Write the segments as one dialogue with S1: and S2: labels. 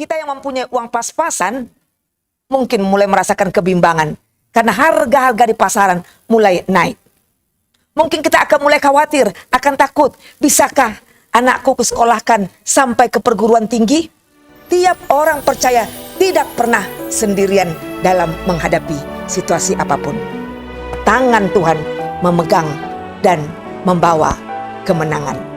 S1: Kita yang mempunyai uang pas-pasan mungkin mulai merasakan kebimbangan karena harga-harga di pasaran mulai naik. Mungkin kita akan mulai khawatir, akan takut, bisakah anakku kusekolahkan sampai ke perguruan tinggi? Tiap orang percaya tidak pernah sendirian dalam menghadapi situasi apapun. Tangan Tuhan memegang dan membawa kemenangan.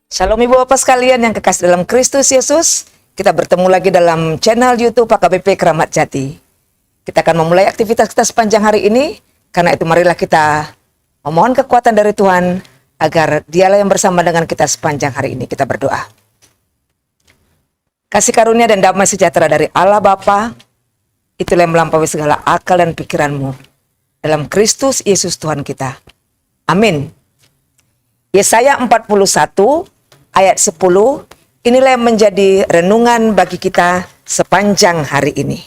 S1: Shalom Ibu Bapak sekalian yang kekasih dalam Kristus Yesus. Kita bertemu lagi dalam channel YouTube HKBP Keramat Jati. Kita akan memulai aktivitas kita sepanjang hari ini. Karena itu marilah kita memohon kekuatan dari Tuhan agar Dialah yang bersama dengan kita sepanjang hari ini. Kita berdoa. Kasih karunia dan damai sejahtera dari Allah Bapa, itulah yang melampaui segala akal dan pikiranmu. Dalam Kristus Yesus Tuhan kita. Amin. Yesaya 41 ayat 10, inilah yang menjadi renungan bagi kita sepanjang hari ini.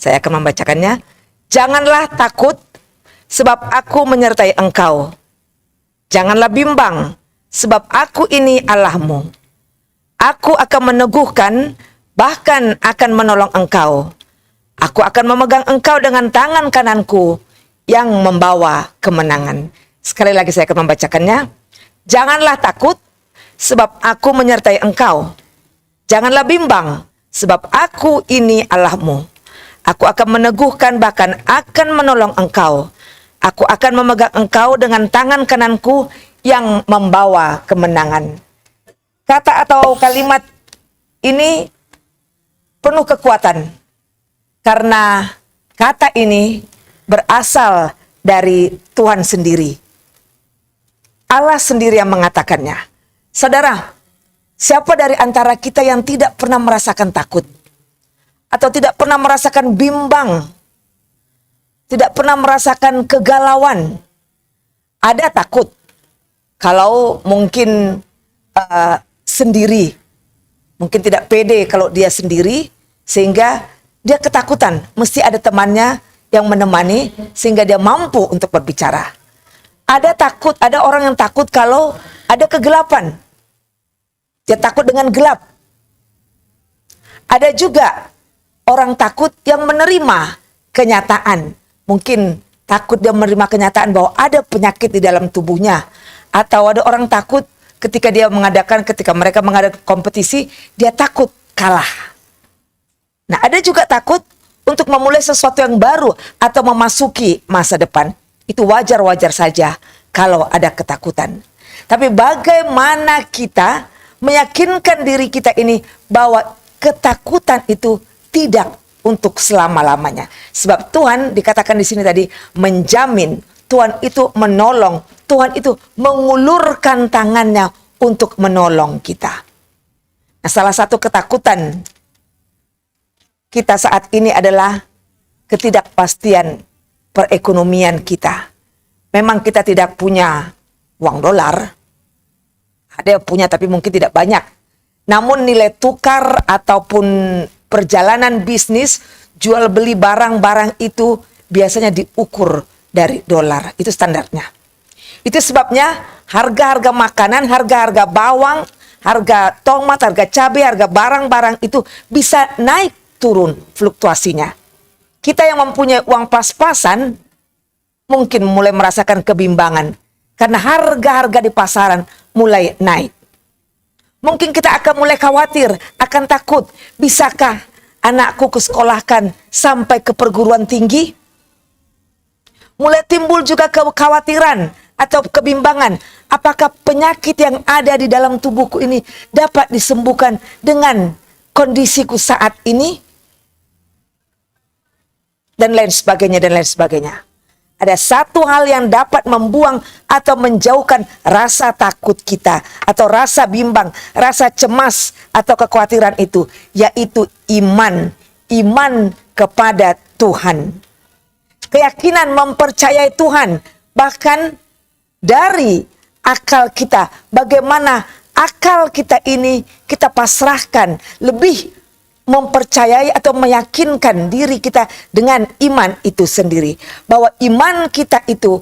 S1: Saya akan membacakannya. Janganlah takut, sebab aku menyertai engkau. Janganlah bimbang, sebab aku ini Allahmu. Aku akan meneguhkan, bahkan akan menolong engkau. Aku akan memegang engkau dengan tangan kananku yang membawa kemenangan. Sekali lagi saya akan membacakannya. Janganlah takut, sebab aku menyertai engkau. Janganlah bimbang, sebab aku ini Allahmu. Aku akan meneguhkan, bahkan akan menolong engkau. Aku akan memegang engkau dengan tangan kananku yang membawa kemenangan. Kata atau kalimat ini penuh kekuatan. Karena kata ini berasal dari Tuhan sendiri. Allah sendiri yang mengatakannya. Saudara, siapa dari antara kita yang tidak pernah merasakan takut? Atau tidak pernah merasakan bimbang? Tidak pernah merasakan kegalauan? Ada takut. Kalau mungkin sendiri. Mungkin tidak pede kalau dia sendiri. Sehingga dia ketakutan. Mesti ada temannya yang menemani. Sehingga dia mampu untuk berbicara. Ada takut, ada orang yang takut kalau ada kegelapan. Dia takut dengan gelap. Ada juga orang takut yang menerima kenyataan. Mungkin takut dia menerima kenyataan bahwa ada penyakit di dalam tubuhnya. Atau ada orang takut ketika mereka mengadakan kompetisi, dia takut kalah. Nah, ada juga takut untuk memulai sesuatu yang baru atau memasuki masa depan. Itu wajar-wajar saja kalau ada ketakutan. Tapi bagaimana kita meyakinkan diri kita ini bahwa ketakutan itu tidak untuk selama-lamanya. Sebab Tuhan dikatakan di sini tadi menjamin, Tuhan itu menolong, Tuhan itu mengulurkan tangannya untuk menolong kita. Nah, salah satu ketakutan kita saat ini adalah ketidakpastian perekonomian kita. Memang kita tidak punya uang dolar. Ada yang punya tapi mungkin tidak banyak. Namun nilai tukar ataupun perjalanan bisnis, jual beli barang-barang itu biasanya diukur dari dolar. Itu standarnya. Itu sebabnya harga-harga makanan, harga-harga bawang, harga tomat, harga cabai, harga barang-barang itu bisa naik turun fluktuasinya. Kita yang mempunyai uang pas-pasan mungkin mulai merasakan kebimbangan karena harga-harga di pasaran mulai naik. Mungkin kita akan mulai khawatir, akan takut. Bisakah anakku kusekolahkan sampai ke perguruan tinggi? Mulai timbul juga kekhawatiran atau kebimbangan. Apakah penyakit yang ada di dalam tubuhku ini dapat disembuhkan dengan kondisiku saat ini? Dan lain sebagainya, dan lain sebagainya. Ada satu hal yang dapat membuang atau menjauhkan rasa takut kita, atau rasa bimbang, rasa cemas, atau kekhawatiran itu, yaitu iman. Iman kepada Tuhan. Keyakinan mempercayai Tuhan, bahkan dari akal kita, bagaimana akal kita ini kita pasrahkan, lebih mempercayai atau meyakinkan diri kita dengan iman itu sendiri. Bahwa iman kita itu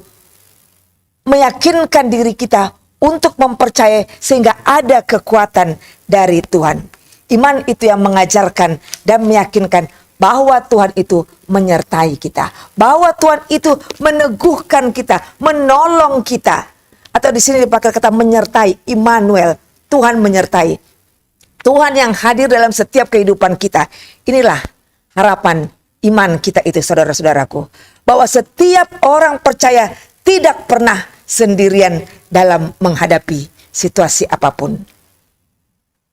S1: meyakinkan diri kita untuk mempercayai sehingga ada kekuatan dari Tuhan. Iman itu yang mengajarkan dan meyakinkan bahwa Tuhan itu menyertai kita. Bahwa Tuhan itu meneguhkan kita, menolong kita. Atau di sini dipakai kata menyertai, Immanuel, Tuhan menyertai. Tuhan yang hadir dalam setiap kehidupan kita. Inilah harapan iman kita itu, saudara-saudaraku. Bahwa setiap orang percaya tidak pernah sendirian dalam menghadapi situasi apapun.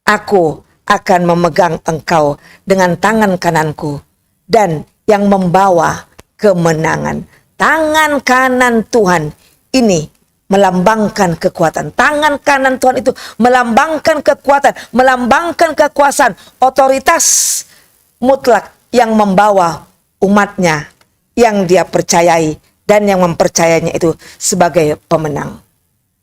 S1: Aku akan memegang engkau dengan tangan kananku dan yang membawa kemenangan. Tangan kanan Tuhan ini melambangkan kekuatan. Tangan kanan Tuhan itu melambangkan kekuatan, melambangkan kekuasaan, otoritas mutlak yang membawa umatnya yang dia percayai dan yang mempercayainya itu sebagai pemenang.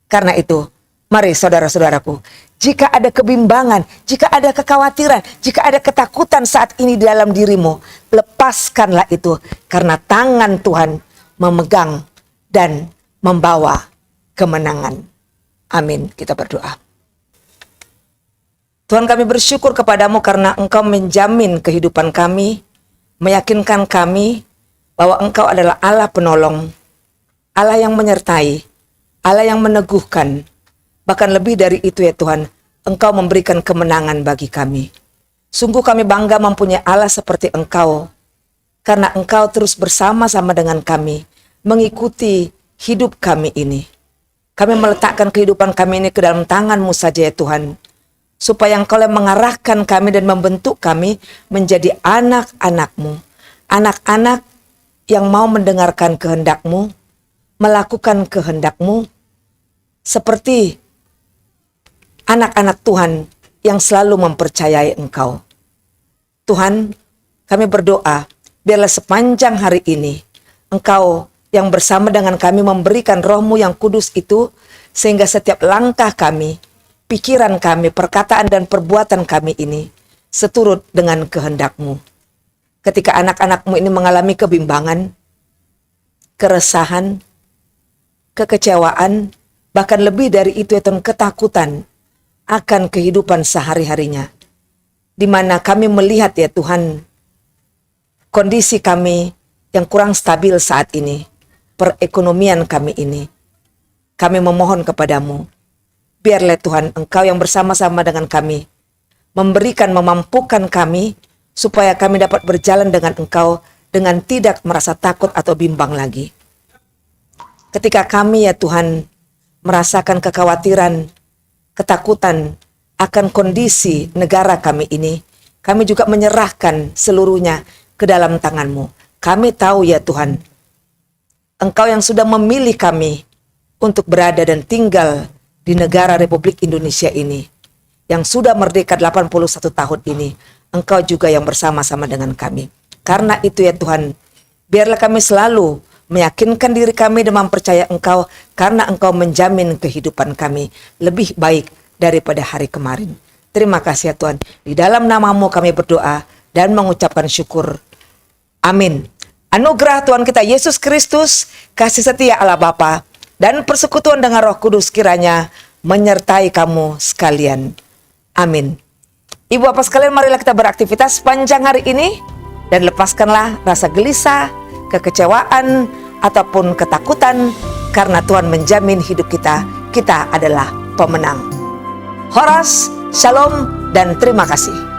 S1: Karena itu, mari saudara-saudaraku, jika ada kebimbangan, jika ada kekhawatiran, jika ada ketakutan saat ini di dalam dirimu, lepaskanlah itu karena tangan Tuhan memegang dan membawa kemenangan. Amin. Kita berdoa. Tuhan, kami bersyukur kepadamu karena Engkau menjamin kehidupan kami, meyakinkan kami bahwa Engkau adalah Allah penolong, Allah yang menyertai, Allah yang meneguhkan. Bahkan lebih dari itu ya Tuhan, Engkau memberikan kemenangan bagi kami. Sungguh kami bangga mempunyai Allah seperti Engkau, karena Engkau terus bersama-sama dengan kami, mengikuti hidup kami ini. Kami meletakkan kehidupan kami ini ke dalam tangan-Mu saja ya Tuhan, supaya Engkau yang mengarahkan kami dan membentuk kami menjadi anak-anak-Mu. Anak-anak yang mau mendengarkan kehendak-Mu, melakukan kehendak-Mu, seperti anak-anak Tuhan yang selalu mempercayai Engkau. Tuhan, kami berdoa, biarlah sepanjang hari ini, Engkau yang bersama dengan kami memberikan Roh-Mu yang kudus itu, sehingga setiap langkah kami, pikiran kami, perkataan dan perbuatan kami ini, seturut dengan kehendak-Mu. Ketika anak-anak-Mu ini mengalami kebimbangan, keresahan, kekecewaan, bahkan lebih dari itu ya Tuhan, ketakutan akan kehidupan sehari-harinya. Di mana kami melihat ya Tuhan, kondisi kami yang kurang stabil saat ini, perekonomian kami ini. Kami memohon kepadamu, biarlah Tuhan Engkau yang bersama-sama dengan kami, memberikan, memampukan kami, supaya kami dapat berjalan dengan Engkau, dengan tidak merasa takut atau bimbang lagi. Ketika kami ya Tuhan, merasakan kekhawatiran, ketakutan akan kondisi negara kami ini, kami juga menyerahkan seluruhnya ke dalam tangan-Mu. Kami tahu ya Tuhan, Engkau yang sudah memilih kami untuk berada dan tinggal di negara Republik Indonesia ini, yang sudah merdeka 81 tahun ini, Engkau juga yang bersama-sama dengan kami. Karena itu ya Tuhan, biarlah kami selalu meyakinkan diri kami dan mempercaya Engkau, karena Engkau menjamin kehidupan kami lebih baik daripada hari kemarin. Terima kasih ya Tuhan. Di dalam nama-Mu kami berdoa dan mengucapkan syukur. Amin. Anugerah Tuhan kita Yesus Kristus, kasih setia Allah Bapa, dan persekutuan dengan Roh Kudus kiranya menyertai kamu sekalian. Amin. Ibu bapak sekalian, marilah kita beraktivitas sepanjang hari ini dan lepaskanlah rasa gelisah, kekecewaan, ataupun ketakutan, karena Tuhan menjamin hidup kita adalah pemenang. Horas, shalom, dan terima kasih.